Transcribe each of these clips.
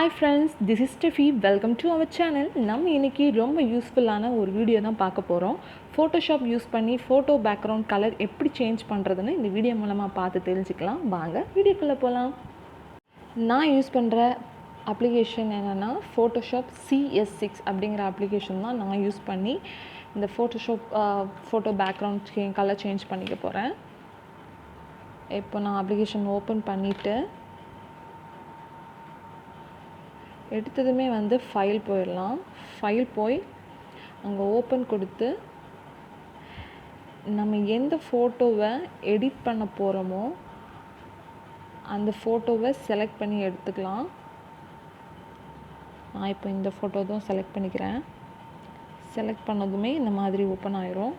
Hi friends, this is Steffi. Welcome to our channel. நம்ம இன்னைக்கு ரொம்ப யூஸ்ஃபுல்லான ஒரு வீடியோ தான் பார்க்க போகிறோம். ஃபோட்டோஷாப் யூஸ் பண்ணி ஃபோட்டோ பேக்ரவுண்ட் கலர் எப்படி சேஞ்ச் பண்ணுறதுன்னு இந்த வீடியோ மூலமாக பார்த்து தெரிஞ்சுக்கலாம். வாங்க வீடியோக்குள்ளே போகலாம். நான் யூஸ் பண்ணுற அப்ளிகேஷன் என்னென்னா ஃபோட்டோஷாப் CS6 அப்படிங்கிற அப்ளிகேஷன் தான் நான் யூஸ் பண்ணி இந்த Photoshop photo background colour change பண்ணிக்க போகிறேன். இப்போ நான் அப்ளிகேஷன் ஓப்பன் பண்ணிவிட்டு எடுத்ததுமே ஃபைல் போயிடலாம். ஃபைல் போய் அங்கே ஓப்பன் கொடுத்து நம்ம எந்த ஃபோட்டோவை எடிட் பண்ண போகிறோமோ அந்த ஃபோட்டோவை செலக்ட் பண்ணி எடுத்துக்கலாம். நான் இப்போ இந்த ஃபோட்டோ தான் செலக்ட் பண்ணிக்கிறேன். செலக்ட் பண்ணதுமே இந்த மாதிரி ஓப்பன் ஆயிரும்.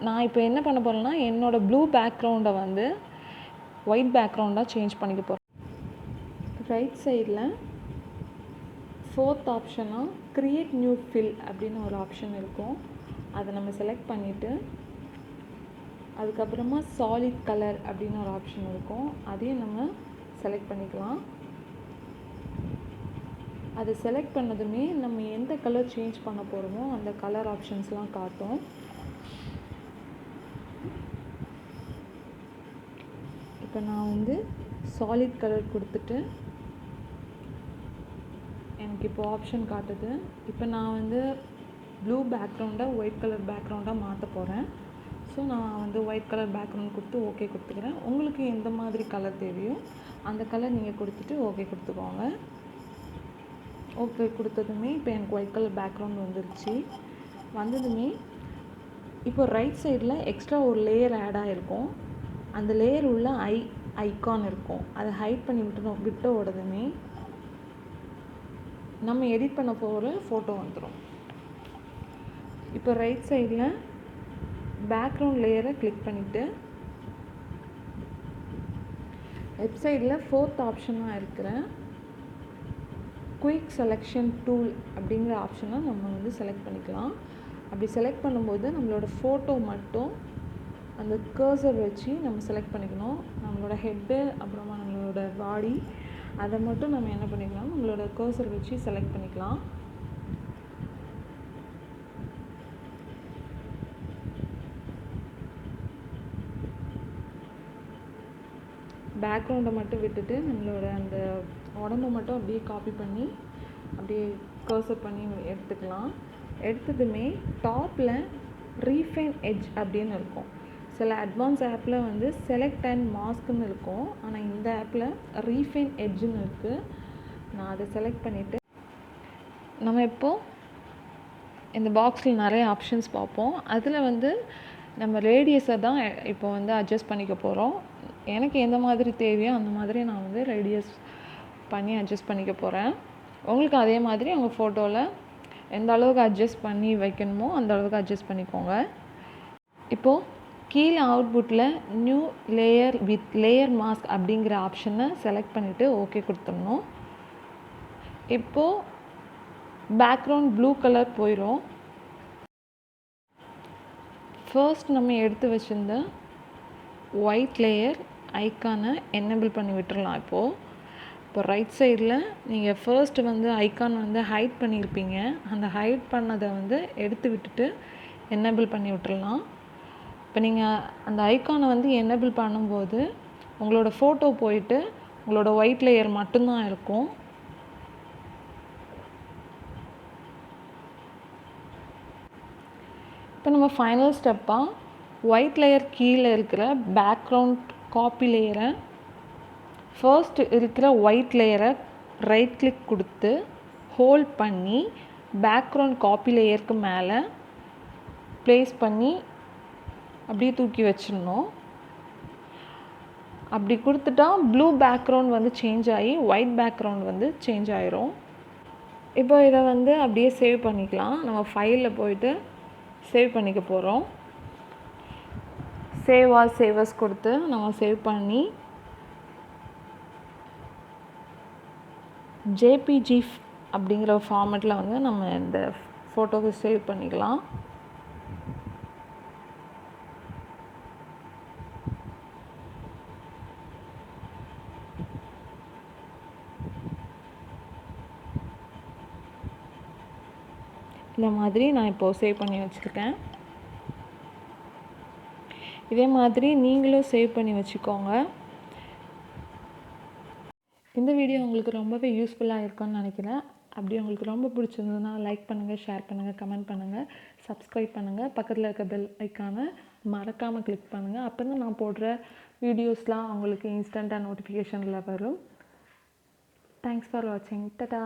நான் இப்போ என்ன பண்ண போகிறேன்னா என்னோடய ப்ளூ பேக்ரவுண்டை ஒயிட் பேக்ரவுண்டாக சேஞ்ச் பண்ணிக்க போகிறேன். ரைட் சைடில் 4th ஆப்ஷனாக க்ரியேட் நியூ ஃபில் அப்படின்னு ஒரு ஆப்ஷன் இருக்கும். அதை நம்ம செலக்ட் பண்ணிவிட்டு அதுக்கப்புறமா சாலிட் கலர் அப்படின்னு ஒரு ஆப்ஷன் இருக்கும். அதையும் நம்ம செலக்ட் பண்ணிக்கலாம். அதை செலக்ட் பண்ணதுமே நம்ம எந்த கலர் சேஞ்ச் பண்ண போகிறோமோ அந்த கலர் ஆப்ஷன்ஸ்லாம் காட்டும். இப்போ நான் சாலிட் கலர் கொடுத்துட்டு எனக்கு இப்போ ஆப்ஷன் காட்டுது. இப்போ நான் ப்ளூ பேக்ரவுண்டை ஒயிட் கலர் பேக்ரவுண்டாக மாற்ற போகிறேன். ஸோ நான் ஒயிட் கலர் பேக்ரவுண்ட் கொடுத்து ஓகே கொடுத்துக்கிறேன். உங்களுக்கு எந்த மாதிரி கலர் தேவையோ அந்த கலர் நீங்கள் கொடுத்துட்டு ஓகே கொடுத்துக்கோங்க. ஓகே கொடுத்ததுமே இப்போ எனக்கு ஒயிட் கலர் பேக்ரவுண்ட் வந்துருச்சு. வந்ததுமே இப்போ ரைட் சைடில் எக்ஸ்ட்ரா ஒரு லேயர் ஆட் ஆகிருக்கும். அந்த லேயர் உள்ள ஐகான் இருக்கும். அதை ஹைட் பண்ணி விட்ட உடனே நம்ம எடிட் பண்ண போகிற ஃபோட்டோ வந்துடும். இப்போ ரைட் சைடில் பேக்ரவுண்ட் லேயரை கிளிக் பண்ணிவிட்டு லெஃப்ட் சைடில் 4th ஆப்ஷனாக இருக்கிற குயிக் செலெக்ஷன் டூல் அப்படிங்கிற ஆப்ஷனை நம்ம செலக்ட் பண்ணிக்கலாம். அப்படி செலக்ட் பண்ணும்போது நம்மளோட ஃபோட்டோ மட்டும் அந்த கர்சர் வச்சு நம்ம செலக்ட் பண்ணிக்கணும். நம்மளோட ஹெட்டு அப்புறமா நம்மளோட பாடி அதை மட்டும் நம்ம என்ன பண்ணிக்கலாம், நம்மளோட கர்சர் வச்சு செலக்ட் பண்ணிக்கலாம். பேக்ரவுண்டை மட்டும் விட்டுட்டு நம்மளோட அந்த உடம்பை மட்டும் அப்படியே காப்பி பண்ணி அப்படியே கர்சர் பண்ணி எடுத்துக்கலாம். எடுத்ததுமே டாப்பில் ரீஃபைன் எட்ஜ் அப்படின்னு இருக்கும். சில அட்வான்ஸ் ஆப்பில் செலக்ட் அண்ட் மாஸ்க்குன்னு இருக்கும். ஆனால் இந்த ஆப்பில் ரீஃபைன் எட்ஜுன்னு இருக்குது. நான் அதை செலக்ட் பண்ணிவிட்டு நம்ம இப்போது இந்த பாக்ஸில் நிறைய ஆப்ஷன்ஸ் பார்ப்போம். அதில் நம்ம ரேடியஸை தான் இப்போ அட்ஜஸ்ட் பண்ணிக்க போகிறோம். எனக்கு எந்த மாதிரி தேவையோ அந்த மாதிரி நான் ரேடியஸ் பண்ணி அட்ஜஸ்ட் பண்ணிக்க போகிறேன். உங்களுக்கு அதே மாதிரி உங்கள் ஃபோட்டோவில் எந்த அளவுக்கு அட்ஜஸ்ட் பண்ணி வைக்கணுமோ அந்த அளவுக்கு அட்ஜஸ்ட் பண்ணிக்கோங்க. இப்போது கீழே அவுட்புட்டில் new layer with layer mask அப்படிங்கிற ஆப்ஷனை செலக்ட் பண்ணிவிட்டு ஓகே கொடுத்துடணும். இப்போது பேக்ரவுண்ட் ப்ளூ கலர் போயிடும். ஃபர்ஸ்ட் நம்ம எடுத்து வச்சுருந்த ஒயிட் லேயர் ஐக்கானை என்னபிள் பண்ணி விட்டுறலாம். இப்போ ரைட் சைடில் நீங்கள் ஃபர்ஸ்ட்டு ஐக்கான் ஹைட் பண்ணியிருப்பீங்க. அந்த ஹைட் பண்ணதை எடுத்து விட்டுட்டு என்னபிள் பண்ணி விட்டுறலாம். இப்போ நீங்கள் அந்த ஐக்கானை என்னபிள் பண்ணும்போது உங்களோட ஃபோட்டோ போயிட்டு உங்களோட ஒயிட் லேயர் மட்டும்தான் இருக்கும். இப்போ நம்ம ஃபைனல் ஸ்டெப்பாக ஒயிட் லேயர் கீழே இருக்கிற பேக்ரவுண்ட் காப்பி லேயரை ஃபர்ஸ்ட் இருக்கிற ஒயிட் லேயரை ரைட் கிளிக் கொடுத்து ஹோல்ட் பண்ணி பேக்ரவுண்ட் காப்பி லேயருக்கு மேலே ப்ளேஸ் பண்ணி அப்படியே தூக்கி வச்சிடணும். அப்படி கொடுத்துட்டா ப்ளூ பேக்ரவுண்ட் சேஞ்ச் ஆகி ஒயிட் பேக்ரவுண்ட் சேஞ்ச் ஆயிரும். இப்போ இதை அப்படியே சேவ் பண்ணிக்கலாம். நம்ம ஃபைலில் போயிட்டு சேவ் பண்ணிக்க போகிறோம். சேவஸ் கொடுத்து நம்ம சேவ் பண்ணி ஜேபிஜி அப்படிங்கிற ஃபார்மேட்டில் நம்ம இந்த ஃபோட்டோவை சேவ் பண்ணிக்கலாம். இந்த மாதிரி நான் இப்போது சேவ் பண்ணி வச்சுருக்கேன். இதே மாதிரி நீங்களும் சேவ் பண்ணி வச்சுக்கோங்க. இந்த வீடியோ உங்களுக்கு ரொம்பவே யூஸ்ஃபுல்லாக இருக்கும்னு நினைக்கிறேன். அப்படி உங்களுக்கு ரொம்ப பிடிச்சிருந்ததுன்னா லைக் பண்ணுங்கள், ஷேர் பண்ணுங்கள், கமெண்ட் பண்ணுங்கள், சப்ஸ்கிரைப் பண்ணுங்கள். பக்கத்தில் இருக்க பெல் ஐக்கானை மறக்காமல் கிளிக் பண்ணுங்கள். அப்போ தான் நான் போடுற வீடியோஸ்லாம் உங்களுக்கு இன்ஸ்டண்ட்டாக நோட்டிஃபிகேஷனில் வரும். தேங்க்ஸ் ஃபார் வாட்சிங். டாடா.